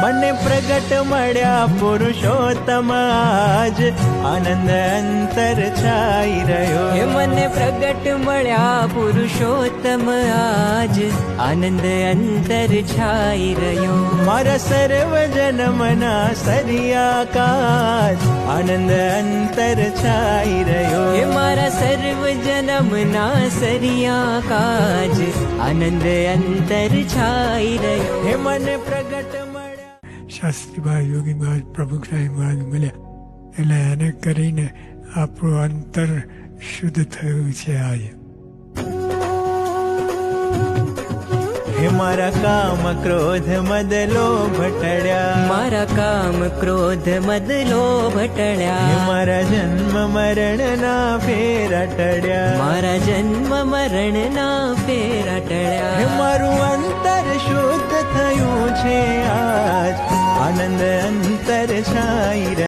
મને પ્રગટ મળ્યા પુરુષોત્તમ આજ, આનંદ અંતર છાઈ રહ્યો. હે મને પ્રગટ મળ્યા પુરુષોત્તમ આજ, આનંદ અંતર છાઈ રહ્યો. મારા સર્વ જન્મના સરિયા કાજ, આનંદ અંતર છાઈ રહ્યો. હે મારા સર્વ જન્મના સરિયા કાજ, આનંદ અંતર છાઈ રહ્યો. હે મને પ્રગટ મળ્યા. શાસ્ત્રીભાઈ યોગી મહારાજ પ્રભુ સાહેબ મહારાજ મળ્યા એટલે એને કરીને આપણું અંતર શુદ્ધ થયું છે આજે. હે મારા કામ ક્રોધ મદ લોભ ટળ્યા. મારા કામ ક્રોધ મદ લોભ હે ટળ્યા. મારા જન્મ મરણ ના ફેરા ટળ્યા. મારા જન્મ મરણ ના ફેરા હે ટળ્યા. મારું અંતર શુદ્ધ થયું છે આજ, આનંદ અંતર છાઈ રહ્યો.